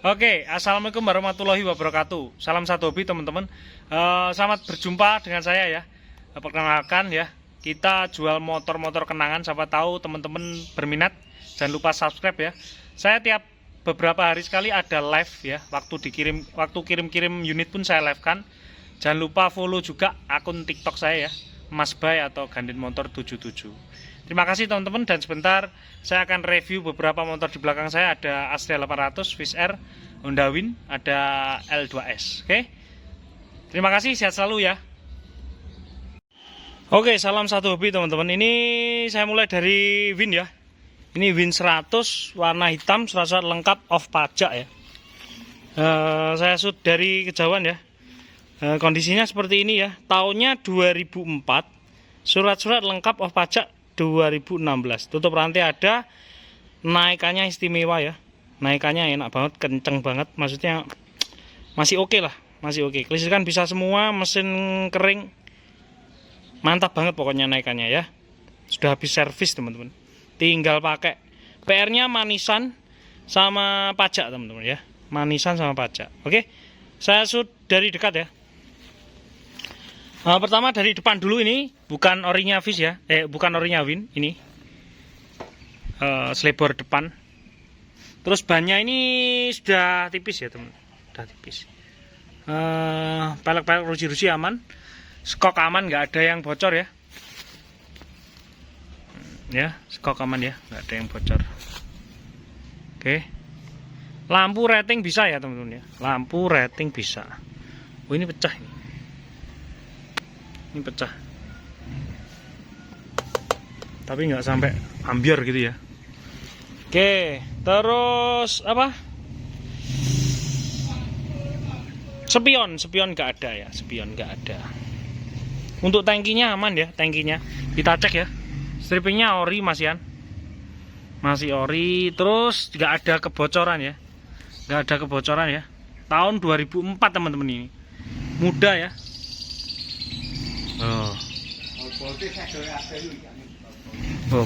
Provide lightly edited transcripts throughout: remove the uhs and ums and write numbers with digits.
Oke, assalamualaikum warahmatullahi wabarakatuh. Salam satu hobi teman-teman. Selamat berjumpa dengan saya ya. Perkenalkan ya, kita jual motor-motor kenangan. Siapa tahu teman-teman berminat. Jangan lupa subscribe ya. Saya tiap beberapa hari sekali ada live ya. Waktu kirim-kirim unit pun saya live kan. Jangan lupa follow juga akun TikTok saya ya, Mas Bay atau Gandin Motor 77. Terima kasih teman-teman, dan sebentar saya akan review beberapa motor di belakang saya. Ada Astra 800, Swiss Air, Honda Win, ada L2S. Oke. Terima kasih, sehat selalu ya. Oke, salam satu hobi teman-teman. Ini saya mulai dari Win ya. Ini Win 100 warna hitam, surat-surat lengkap, off pajak ya. Saya shoot dari kejauhan ya. Kondisinya seperti ini ya. Tahunnya 2004. Surat-surat lengkap off pajak 2016. Tutup rantai ada, naikannya istimewa ya. Naikannya enak banget, kenceng banget. Maksudnya masih oke lah, masih oke. Kelistrikan bisa semua, mesin kering. Mantap banget pokoknya naikannya ya. Sudah habis servis teman-teman. Tinggal pakai. PR-nya manisan sama pajak teman-teman ya. Manisan sama pajak. Oke. Saya shoot dari dekat ya. Pertama dari depan dulu, ini bukan orinya Fish ya, bukan orinya Win ini. Selebor depan. Terus bannya ini sudah tipis ya teman, sudah tipis. Pelek-pelek rusi-rusi aman, skok aman, nggak ada yang bocor ya. Ya, skok aman ya, nggak ada yang bocor. Oke. Lampu rating bisa ya teman-teman ya, lampu rating bisa. Oh ini pecah ini. Ini pecah, tapi nggak sampai ambiar gitu ya. Oke, terus apa? Spion nggak ada ya, spion nggak ada. Untuk tangkinya aman ya, tangkinya kita cek ya. Strippingnya ori masih ori. Terus nggak ada kebocoran ya, nggak ada kebocoran ya. Tahun 2004 teman-teman, ini muda ya.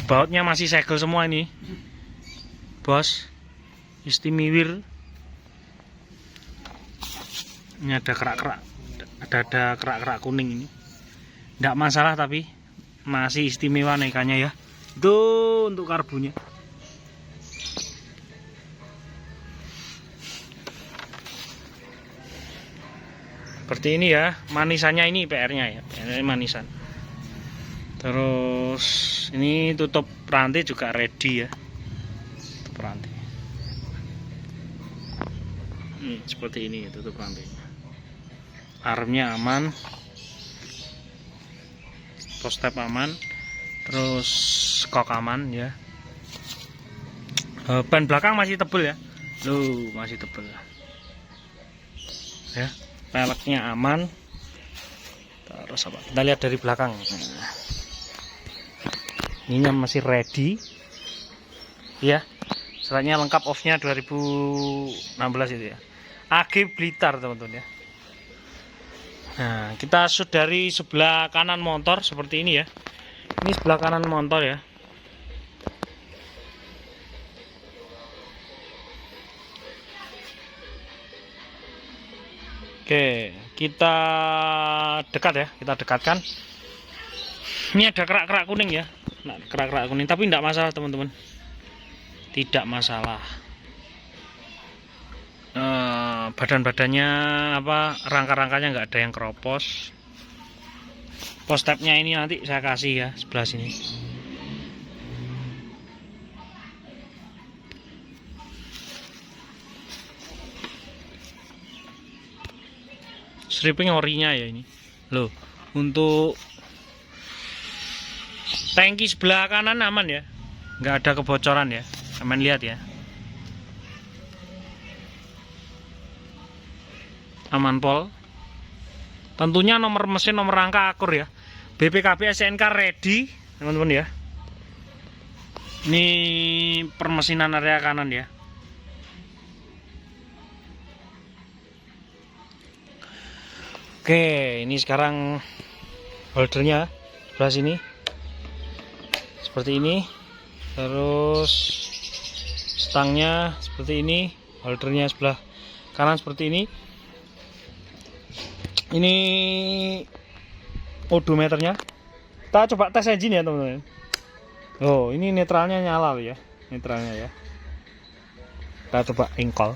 Bautnya masih segel semua ini, bos. Istimewir. Ini ada kerak-kerak, ada kerak-kerak kuning ini. Tidak masalah, tapi masih istimewa naikannya ya. Itu untuk karbunya. Seperti ini ya, manisannya ini PR-nya ya, ini manisan. Terus ini tutup rantai juga ready ya, tutup rantai. Seperti ini tutup rantainya. Armnya aman, post step aman, terus skok aman ya. Ban belakang masih tebel ya, masih tebel ya. Peleknya aman. Terus apa? Kita lihat dari belakang. Ininya masih ready. Ya. Suratnya lengkap, off-nya 2016 itu ya. AG Blitar teman-teman ya. Nah, kita shoot dari sebelah kanan motor seperti ini ya. Ini sebelah kanan motor ya. Oke, kita dekat ya, kita dekatkan. Ini ada kerak-kerak kuning ya, kerak-kerak kuning, tapi tidak masalah teman-teman, tidak masalah. Badan-badannya apa, rangka-rangkanya nggak ada yang keropos. Post stepnya ini nanti saya kasih ya sebelah sini. Stripping orinya ya ini. Loh, untuk tangki sebelah kanan aman ya, nggak ada kebocoran ya, aman. Lihat ya, aman pol. Tentunya nomor mesin, nomor rangka akur ya. BPKB SNK ready teman-teman ya. Ini permesinan area kanan ya. Oke, ini sekarang holdernya sebelah sini seperti ini. Terus stangnya seperti ini, holdernya sebelah kanan seperti ini. Ini odometernya. Kita coba tes engine ya teman-teman. Oh, ini netralnya nyala loh ya, netralnya ya. Kita coba engkol.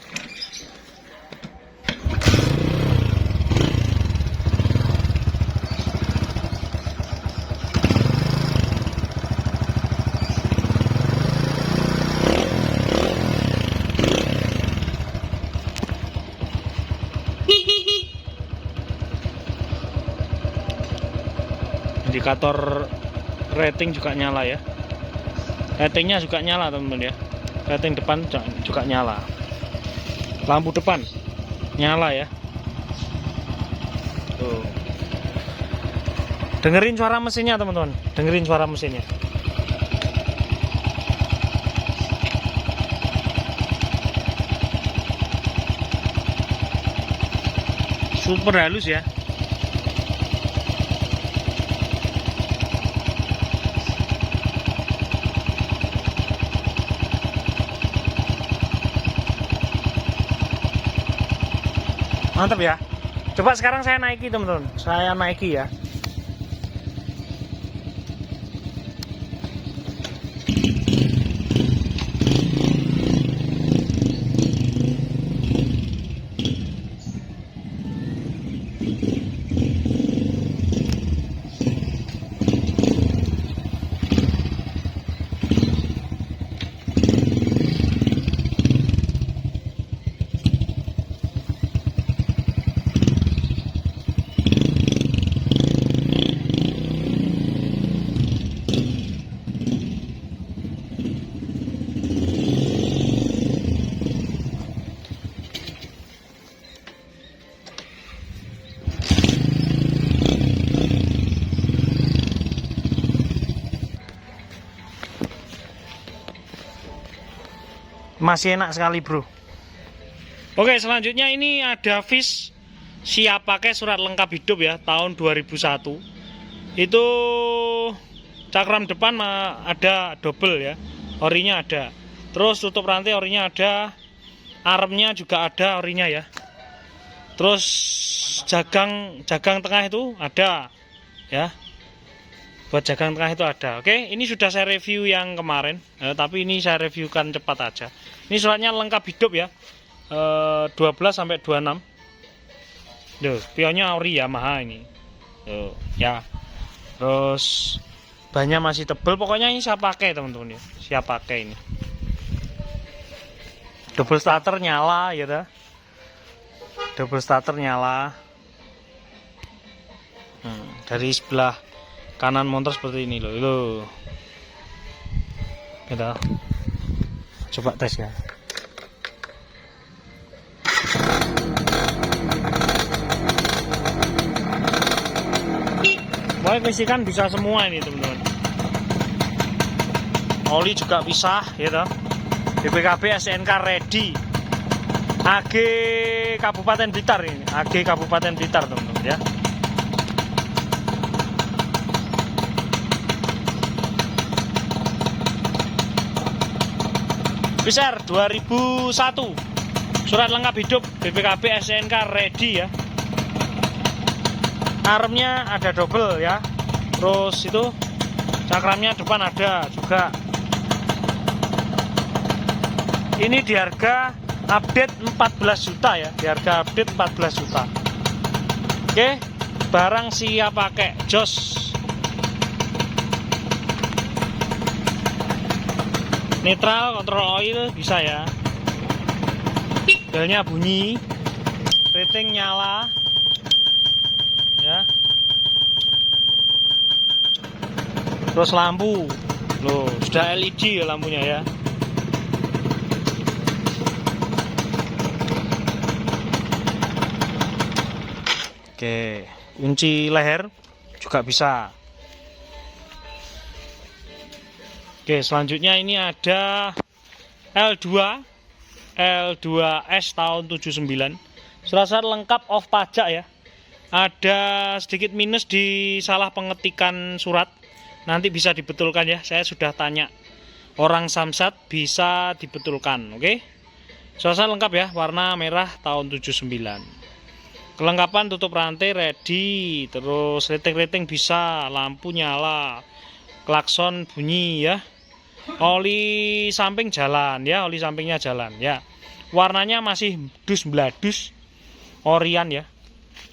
Indikator rating juga nyala ya. Ratingnya juga nyala teman-teman ya. Rating depan juga nyala. Lampu depan nyala ya. Tuh. Dengerin suara mesinnya teman-teman. Dengerin suara mesinnya. Super halus ya. Mantap ya. Coba sekarang saya naiki teman-teman. Saya naiki ya. Masih enak sekali bro. Oke, selanjutnya ini ada VIS siap pakai surat lengkap hidup ya, tahun 2001. Itu cakram depan ada double ya, orinya ada. Terus tutup rantai orinya ada, armnya juga ada orinya ya. Terus jagang tengah itu ada ya. Buat jagang tengah itu ada. Oke, ini sudah saya review yang kemarin, tapi ini saya reviewkan cepat aja. Ini suratnya lengkap hidup ya, 12 sampai 26. Duh, pionnya ori Yamaha ini. Tuh, ya. Terus bannya masih tebel. Pokoknya ini saya pakai teman-teman ya. Siap pakai ini. Double starter nyala ya dah. Double starter nyala. Dari sebelah kanan motor seperti ini loh. Kita coba tes ya. Wah, kan bisa semua ini teman-teman. Oli juga bisa ya toh. BPKB SNK ready. AG Kabupaten Blitar ini. AG Kabupaten Blitar teman-teman ya. Besar 2001. Surat lengkap hidup BPKB SNK ready ya. Armnya ada double ya. Terus itu cakramnya depan ada juga. Ini di harga update 14 juta ya. Di harga update 14 juta. Oke, barang siap pakai, jos. Netral, kontrol oil bisa ya. Belnya bunyi, rating nyala ya. Terus lampu loh, sudah LED ya lampunya ya. Oke, kunci leher juga bisa. Oke, selanjutnya ini ada L2S tahun 79. Surat lengkap off pajak ya. Ada sedikit minus di salah pengetikan surat. Nanti bisa dibetulkan ya. Saya sudah tanya orang Samsat, bisa dibetulkan, oke? Suasana lengkap ya, warna merah tahun 79. Kelengkapan tutup rantai ready, terus rating-rating bisa, lampu nyala, klakson bunyi ya. Oli samping jalan ya, oli sampingnya jalan ya. Warnanya masih dus bladus Orian ya.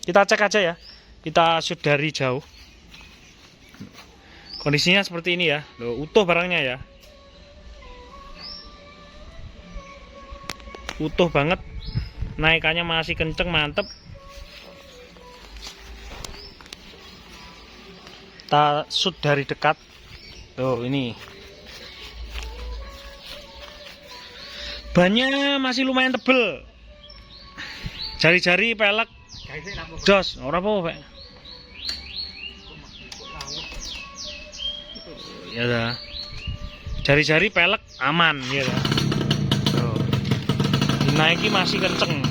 Kita cek aja ya. Kita shoot dari jauh. Kondisinya seperti ini ya. Loh, utuh barangnya ya. Utuh banget. Naikannya masih kenceng, mantep. Kita shoot dari dekat. Tuh, ini. Bannya masih lumayan tebel. Jari-jari pelek. Jos, ora apa-apa, Pak. Ya dah. Jari-jari pelek aman ya dah. Tuh. Dinaiki masih kenceng.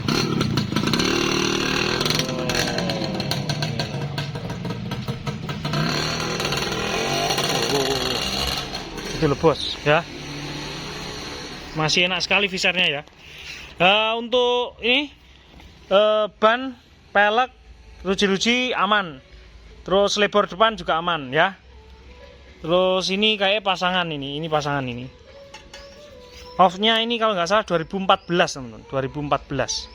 Itu loh bos ya. Masih enak sekali visarnya ya. Untuk ini ban, pelek, ruji-ruji aman. Terus lebar depan juga aman ya. Terus ini kayak pasangan ini pasangan ini. Off-nya ini kalau nggak salah 2014 teman-teman, 2014.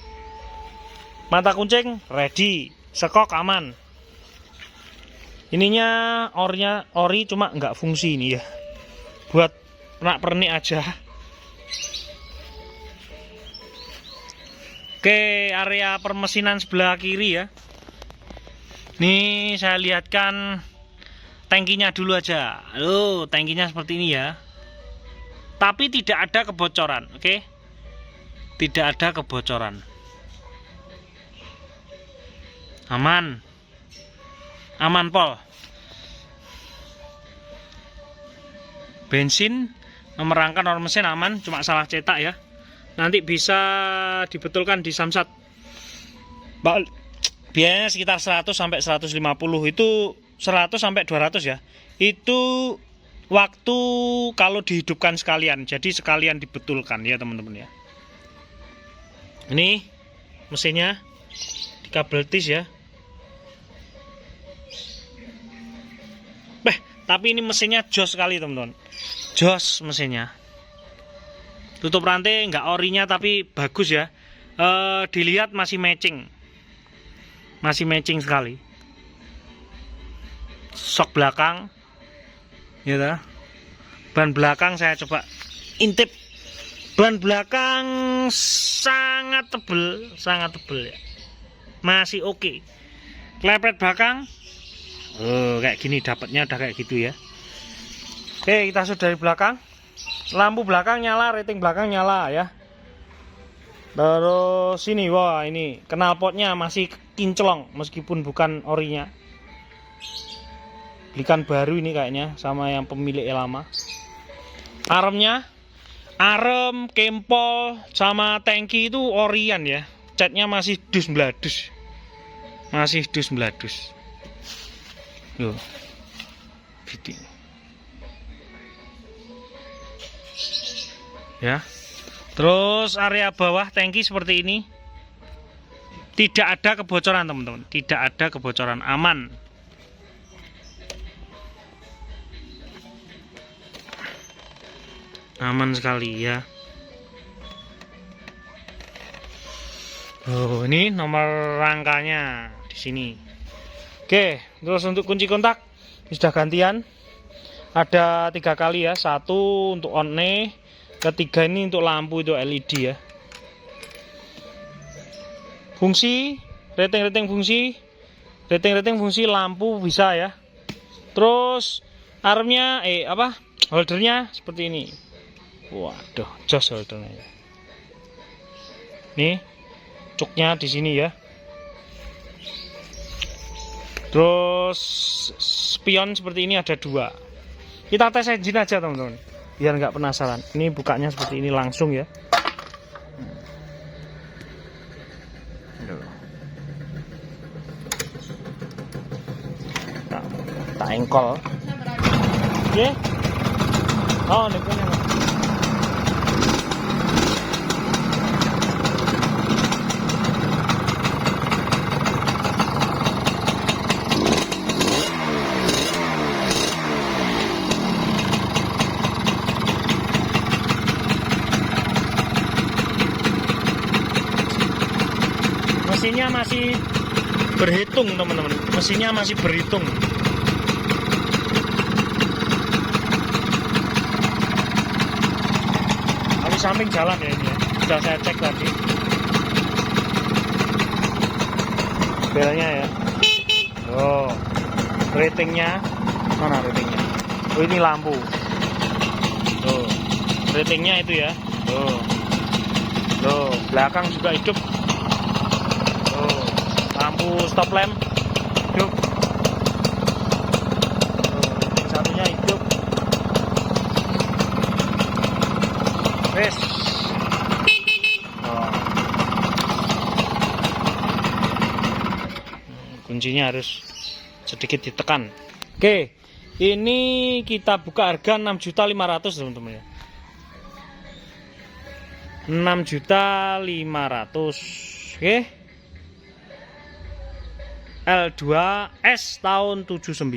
Mata kuncing ready, sekok aman. Ininya ori cuma nggak fungsi ini ya. Buat pernak-pernik aja. Oke, area permesinan sebelah kiri ya. Nih saya lihatkan tangkinya dulu aja. Loh, tangkinya seperti ini ya. Tapi tidak ada kebocoran, oke? Tidak ada kebocoran. Aman. Aman pol. Bensin, nomor rangka, nomor mesin aman, cuma salah cetak ya. Nanti bisa dibetulkan di Samsat. Biayanya sekitar 100 sampai 150, itu 100 sampai 200 ya. Itu waktu kalau dihidupkan sekalian, jadi sekalian dibetulkan ya teman-teman ya. Ini mesinnya di kabel tis ya. Tapi ini mesinnya jos sekali teman-teman. Jos mesinnya. Tutup rantai nggak orinya tapi bagus ya. Dilihat masih matching. Masih matching sekali. Sok belakang. Ya dah. Ban belakang saya coba intip. Ban belakang sangat tebel ya. Masih oke. Klepet belakang. Kayak gini dapatnya udah kayak gitu ya. Oke, kita shoot dari belakang. Lampu belakang nyala, rating belakang nyala ya. Terus sini, wah ini knalpotnya masih kinclong meskipun bukan orinya. Belikan baru ini kayaknya sama yang pemilik lama. Aremnya, arem, kempol sama tangki itu orian ya. Catnya masih dus bladus. Masih dus bladus. Yo. Gitu. Ya. Terus area bawah tangki seperti ini. Tidak ada kebocoran teman-teman. Tidak ada kebocoran, aman. Aman sekali ya. Oh, ini nomor rangkanya di sini. Oke, terus untuk kunci kontak sudah gantian. Ada 3 kali ya. 1 untuk on-nya, ketiga ini untuk lampu itu LED ya. Fungsi, rating fungsi, rating fungsi lampu bisa ya. Terus armnya holdernya seperti ini. Waduh, jos holdernya. Nih, cuknya di sini ya. Terus spion seperti ini ada 2. Kita tes engine aja teman-teman, biar nggak penasaran. Ini bukanya seperti ini langsung ya. Tak engkol. Oke. Oh, ini punya. Mesinnya masih berhitung teman-teman, mesinnya masih berhitung. Tapi samping jalan ya ini ya, sudah saya cek tadi. Belnya ya. Oh, ratingnya mana ratingnya? Oh ini lampu. Tuh, ratingnya itu ya. Tuh, tuh belakang juga hidup. Tuh, lampu stop lamp hidup. Tuh, rating satunya hidup. Wes. Oh. Kuncinya harus sedikit ditekan. Oke, ini kita buka harga 6.500.000 teman-teman ya. 6.500.000. Oke. L2S tahun 79.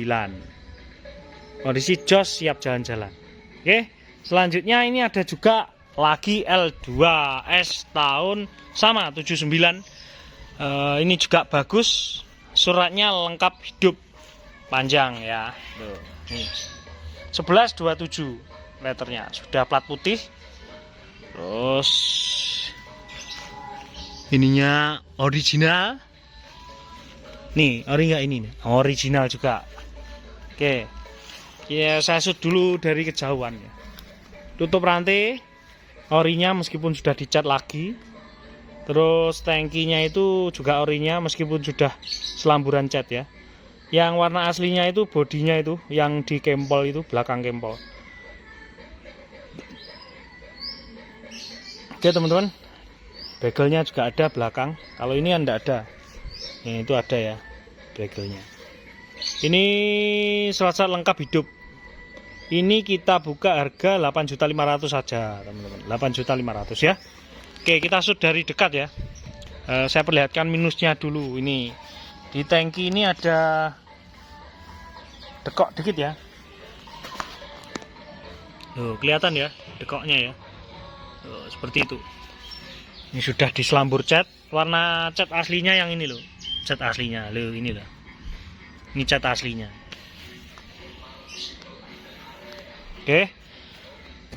Kondisi jos siap jalan-jalan. Oke. Selanjutnya ini ada juga lagi L2S tahun sama 79. Ini juga bagus. Suratnya lengkap hidup panjang ya. Tuh, nih. 1127 letternya, sudah plat putih. Terus ininya original. Nih, ori nggak ini nih? Original juga. Oke. Ya, saya shoot dulu dari kejauhan ya. Tutup rantai orinya meskipun sudah dicat lagi. Terus tangkinya itu juga orinya meskipun sudah selamburan cat ya. Yang warna aslinya itu bodinya itu yang di kempol itu, belakang kempol. Oke teman-teman, begelnya juga ada belakang. Kalau ini anda ada, yang itu ada ya begelnya. Ini serat-serat lengkap hidup. Ini kita buka harga 8.500.000 saja teman-teman, 8.500.000 ya. Oke, kita shoot dari dekat ya. Saya perlihatkan minusnya dulu. Ini di tangki ini ada dekok dikit ya. Tuh, kelihatan ya dekoknya ya. Tuh, seperti itu. Ini sudah diselambur cat. Warna cat aslinya yang ini loh. Cat aslinya loh, ini loh. Ini cat aslinya. Oke.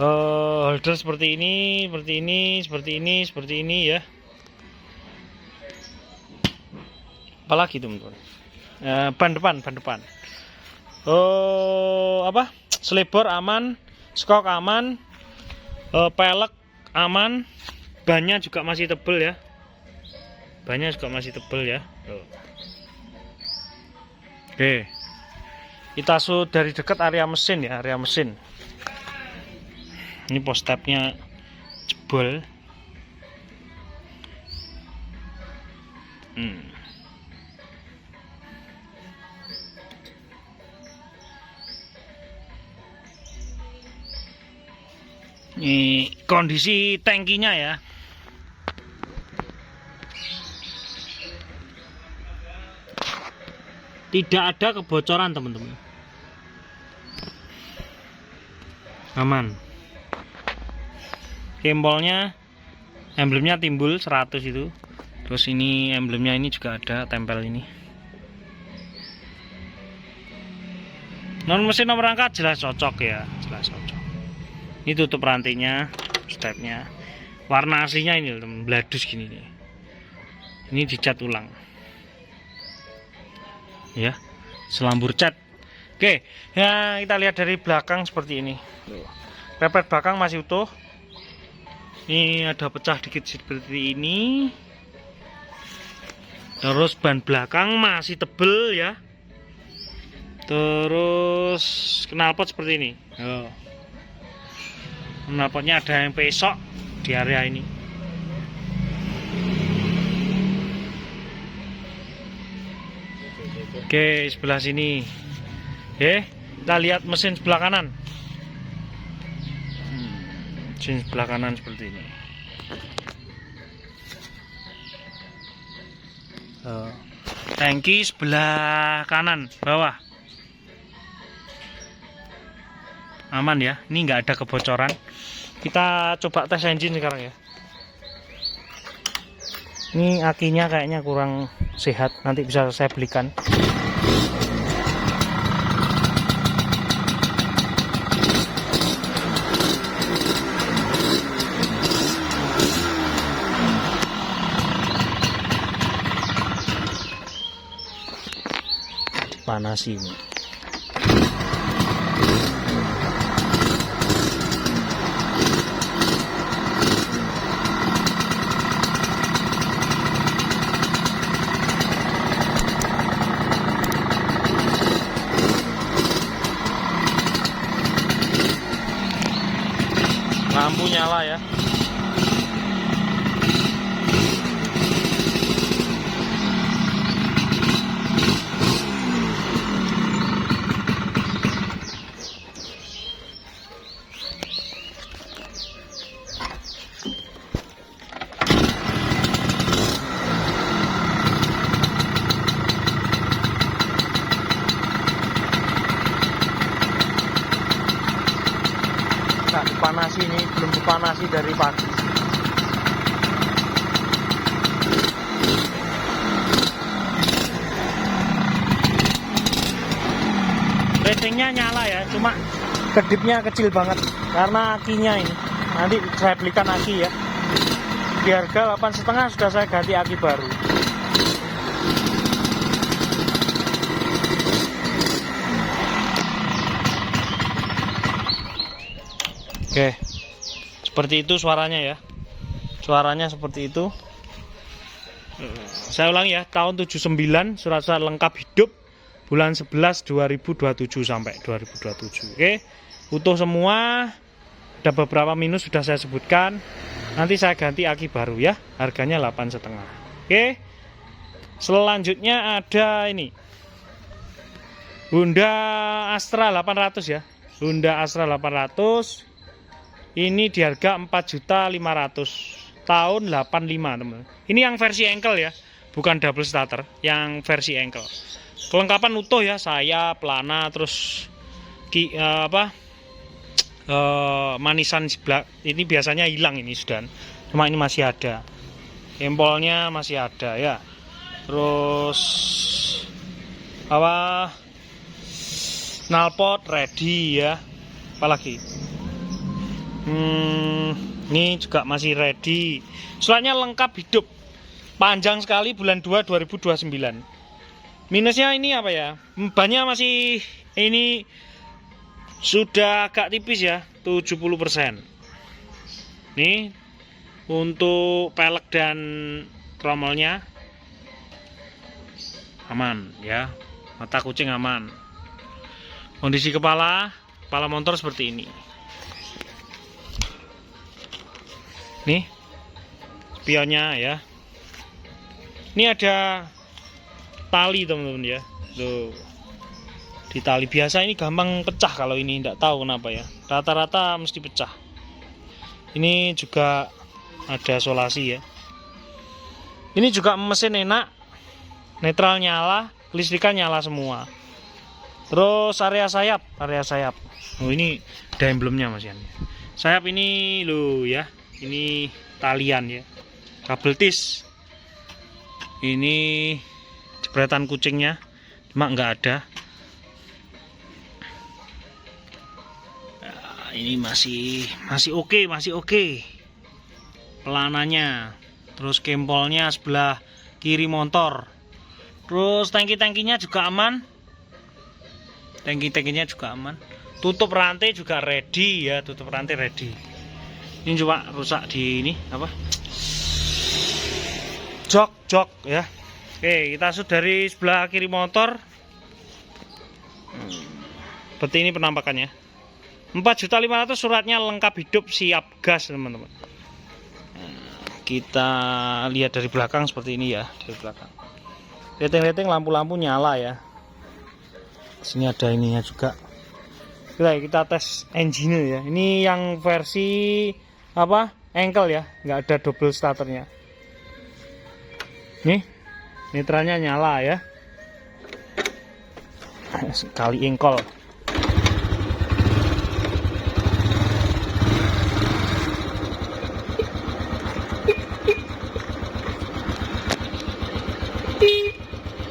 Holder seperti ini, seperti ini, seperti ini, seperti ini ya. Apalagi teman-teman? Ban depan. Apa? Selebor aman, skok aman, pelek aman, bannya juga masih tebel ya. Bannya juga masih tebel ya. Oke. Kita shoot dari dekat area mesin ya, area mesin. Ini post tabnya jebol. Ini kondisi tangkinya ya. Tidak ada kebocoran teman-teman. Aman. Kempolnya, emblemnya timbul 100 itu. Terus ini emblemnya ini juga ada tempel ini. Non mesin nomor angkat jelas cocok ya, jelas cocok. Ini tutup rantainya, stepnya. Warna aslinya ini teman, bladus gini nih. Ini dicat ulang. Ya, selambur cat. Oke, ya kita lihat dari belakang seperti ini. Repet belakang masih utuh. Ini ada pecah dikit seperti ini. Terus ban belakang masih tebel ya. Terus knalpot seperti ini. Knalpotnya ada yang pesok di area ini. Oke, sebelah sini. Kita lihat mesin sebelah kanan. Mesin sebelah kanan seperti ini. Tangki sebelah kanan bawah. Aman ya, ini nggak ada kebocoran. Kita coba tes engine sekarang ya. Ini akinya kayaknya kurang sehat, nanti bisa saya belikan. Panas ini. Lampu nyala ya. Nggak dipanasi, ini belum dipanasi dari pagi. Ratingnya nyala ya, cuma kedipnya kecil banget karena akinya ini. Nanti saya belikan aki ya. Di harga 8,5 sudah saya ganti aki baru. Oke, seperti itu suaranya ya. Suaranya seperti itu. Saya ulangi ya, tahun 79, surat-surat lengkap hidup, bulan 11 2027 sampai 2027. Oke, utuh semua. Ada beberapa minus sudah saya sebutkan. Nanti saya ganti aki baru ya, harganya 8,5. Oke, selanjutnya ada ini Honda Astra 800 ya. Honda Astra 800. Ini di harga 4.500.000 tahun 85 teman. Ini yang versi ankle ya, bukan double starter, yang versi ankle. Kelengkapan utuh ya, sayap, pelana, terus manisan sebelah. Ini biasanya hilang ini sudah, cuma ini masih ada. Empolnya masih ada ya. Terus knalpot ready ya. Apalagi? Ini juga masih ready. Suratnya lengkap hidup. Panjang sekali, bulan 2 2029. Minusnya ini apa ya? Bannya masih ini sudah agak tipis ya, 70%. Nih untuk pelek dan tromelnya aman ya. Mata kucing aman. Kondisi kepala motor seperti ini. Nih spionnya ya. Ini ada tali teman-teman ya. Tuh. Di tali biasa ini gampang pecah, kalau ini tidak tahu kenapa ya. Rata-rata mesti pecah. Ini juga ada solasi ya. Ini juga mesin enak. Netral nyala, listrikan nyala semua. Terus area sayap. Oh, ini ada emblemnya Mas Yan. Sayap ini loh ya. Ini talian ya, kabel tis. Ini jepretan kucingnya, cuma nggak ada. Nah, ini masih oke. Pelananya, terus kempolnya sebelah kiri motor. Terus tangki-tangkinya juga aman. Tangki-tangkinya juga aman. Tutup rantai juga ready ya, Ini cuma rusak di ini apa? Jok ya. Oke, kita shoot dari sebelah kiri motor. Seperti ini penampakannya. 4.500.000 suratnya lengkap hidup, siap gas teman-teman. Kita lihat dari belakang seperti ini ya, dari belakang. Rating lampu-lampu nyala ya. Sini ada ininya juga. Kita tes engine ya. Ini yang versi ankle ya, nggak ada double starternya. Nih netralnya nyala ya, sekali engkol.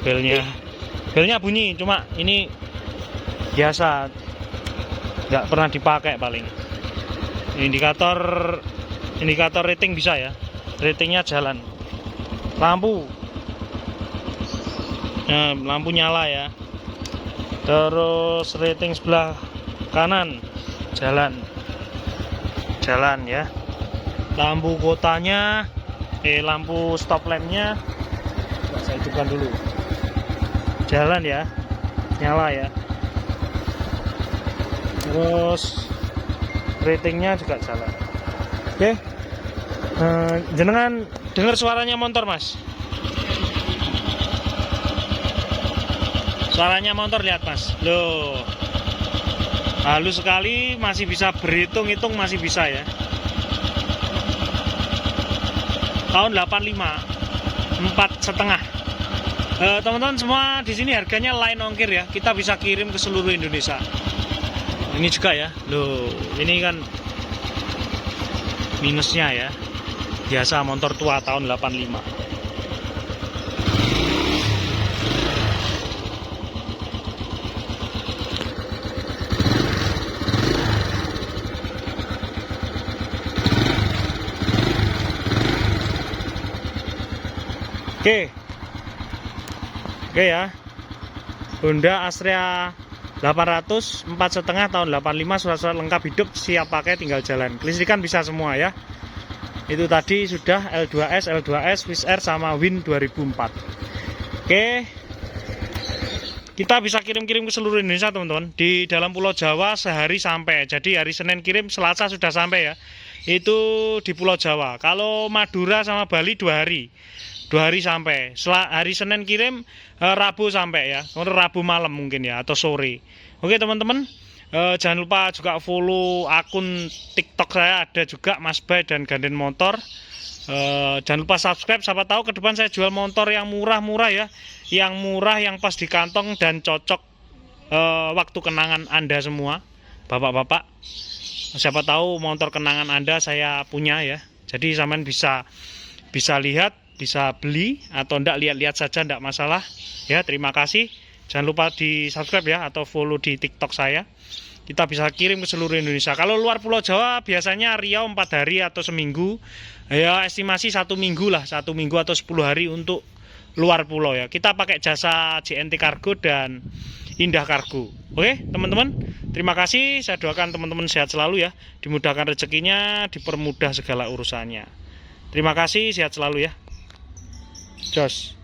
belnya bunyi, cuma ini biasa, nggak pernah dipakai paling. Indikator rating bisa ya, ratingnya jalan. Lampu nyala ya. Terus rating sebelah kanan jalan ya. Lampu kotanya, lampu stop lampnya saya hidupkan dulu, jalan ya, nyala ya. Terus ratingnya juga jalan. Oke, jenengan dengar suaranya motor mas? Suaranya motor, lihat mas, loh, halus sekali, masih bisa berhitung-hitung, masih bisa ya. Tahun 85, 4,5. Teman-teman semua di sini harganya line ongkir ya, kita bisa kirim ke seluruh Indonesia. Ini juga ya, loh, ini kan minusnya ya, biasa motor tua tahun 85. Oke ya, Honda Astrea 800 4,5 tahun 85, surat-surat lengkap hidup, siap pakai, tinggal jalan. Kelistrikan bisa semua ya. Itu tadi sudah L2S, Wizz Air sama Win 2004. Oke, kita bisa kirim-kirim ke seluruh Indonesia teman-teman. Di dalam Pulau Jawa sehari sampai, jadi hari Senin kirim, Selasa sudah sampai ya. Itu di Pulau Jawa. Kalau Madura sama Bali 2 hari sampai. Hari Senin kirim, Rabu sampai ya. Kemudian Rabu malam mungkin ya, atau sore. Oke teman-teman, jangan lupa juga follow akun TikTok saya, ada juga Mas Bay dan Ganden Motor. Jangan lupa subscribe, siapa tahu ke depan saya jual motor yang murah-murah ya. Yang murah, yang pas di kantong dan cocok waktu kenangan Anda semua, bapak-bapak. Siapa tahu motor kenangan Anda saya punya ya. Jadi sampean bisa lihat, bisa beli atau enggak, lihat-lihat saja, enggak masalah ya. Terima kasih, jangan lupa di subscribe ya, atau follow di TikTok saya. Kita bisa kirim ke seluruh Indonesia. Kalau luar Pulau Jawa biasanya Riau 4 hari atau seminggu ya, estimasi 1 minggu lah, 1 minggu atau 10 hari untuk luar pulau ya. Kita pakai jasa JNT Cargo dan Indah Cargo. Oke teman-teman, terima kasih, saya doakan teman-teman sehat selalu ya, dimudahkan rezekinya, dipermudah segala urusannya. Terima kasih, sehat selalu ya. Jos.